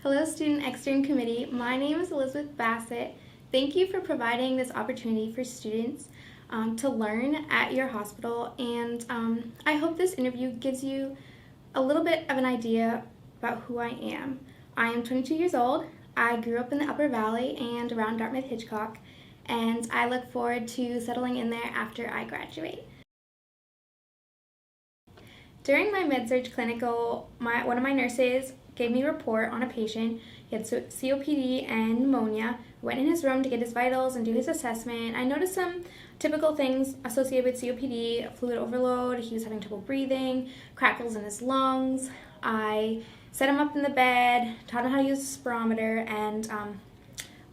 Hello, Student Extern Committee. My name is Elizabeth Bassette. Thank you for providing this opportunity for students to learn at your hospital, and I hope this interview gives you a little bit of an idea about who I am. I am 22 years old. I grew up in the Upper Valley and around Dartmouth-Hitchcock, and I look forward to settling in there after I graduate. During my med-surg clinical, one of my nurses gave me a report on a patient. He had COPD and pneumonia. I went in his room to get his vitals and do his assessment. I noticed some typical things associated with COPD, fluid overload. He was having trouble breathing, crackles in his lungs. I set him up in the bed, taught him how to use a spirometer, and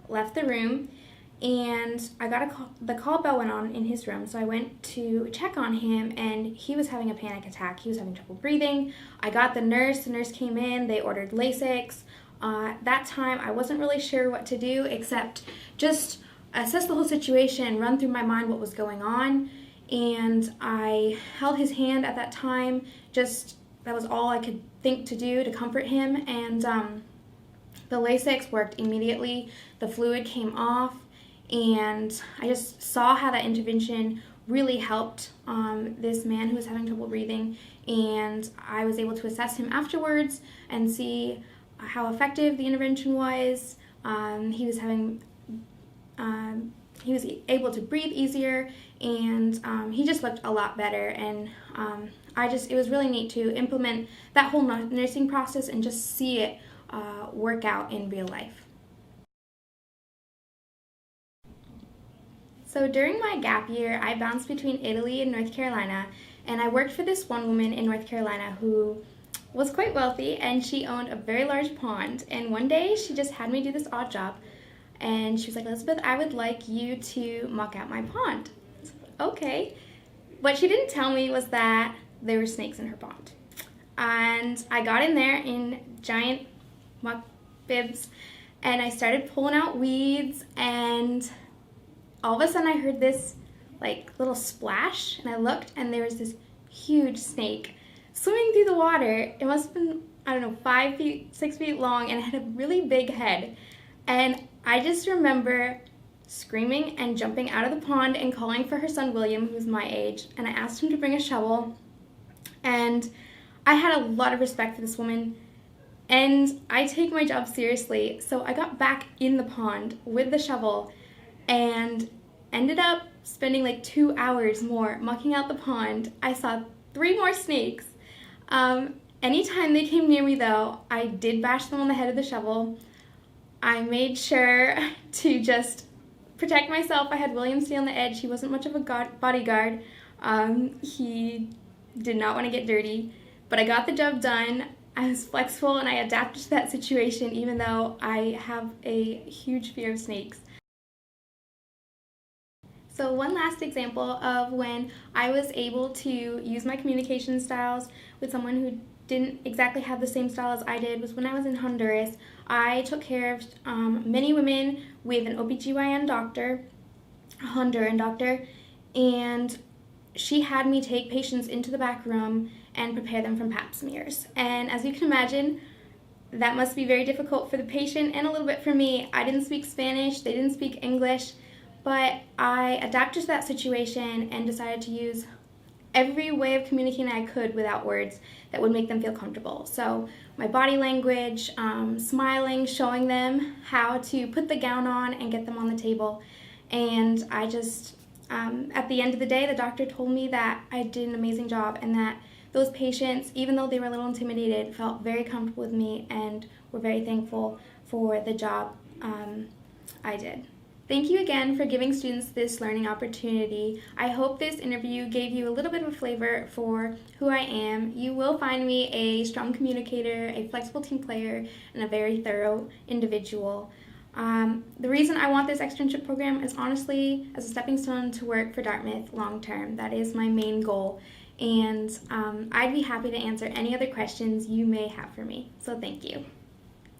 left the room. And I got a call, the call bell went on in his room, so I went to check on him, and he was having a panic attack. He was having trouble breathing. I got the nurse came in, they ordered Lasix. That time I wasn't really sure what to do except just assess the whole situation, run through my mind what was going on, and I held his hand at that time. That was all I could think to do to comfort him, and the Lasix worked immediately. The fluid came off, and I just saw how that intervention really helped this man who was having trouble breathing, and I was able to assess him afterwards and see how effective the intervention was. He was able to breathe easier, and he just looked a lot better, and it was really neat to implement that whole nursing process and just see it work out in real life. So during my gap year, I bounced between Italy and North Carolina, and I worked for this one woman in North Carolina who was quite wealthy, and she owned a very large pond. And one day she just had me do this odd job, and she was like, "Elizabeth, I would like you to muck out my pond." I was like, okay. What she didn't tell me was that there were snakes in her pond. And I got in there in giant muck bibs, and I started pulling out weeds, and all of a sudden I heard this little splash, and I looked, and there was this huge snake swimming through the water. It must have been, I don't know, 5 feet, 6 feet long, and it had a really big head. And I just remember screaming and jumping out of the pond and calling for her son William, who was my age, and I asked him to bring a shovel. And I had a lot of respect for this woman, and I take my job seriously, so I got back in the pond with the shovel and ended up spending 2 hours more mucking out the pond. I saw 3 more snakes. Anytime they came near me, though, I did bash them on the head of the shovel. I made sure to just protect myself. I had William stay on the edge. He wasn't much of a bodyguard. He did not want to get dirty, but I got the job done. I was flexible, and I adapted to that situation, even though I have a huge fear of snakes. So one last example of when I was able to use my communication styles with someone who didn't exactly have the same style as I did was when I was in Honduras. I took care of many women with an OBGYN doctor, a Honduran doctor, and she had me take patients into the back room and prepare them from pap smears. And as you can imagine, that must be very difficult for the patient and a little bit for me. I didn't speak Spanish, they didn't speak English, but I adapted to that situation and decided to use every way of communicating I could without words that would make them feel comfortable. So my body language, smiling, showing them how to put the gown on and get them on the table. And I just, at the end of the day, the doctor told me that I did an amazing job, and that those patients, even though they were a little intimidated, felt very comfortable with me and were very thankful for the job I did. Thank you again for giving students this learning opportunity. I hope this interview gave you a little bit of a flavor for who I am. You will find me a strong communicator, a flexible team player, and a very thorough individual. The reason I want this externship program is honestly as a stepping stone to work for Dartmouth long term. That is my main goal, and I'd be happy to answer any other questions you may have for me. So thank you.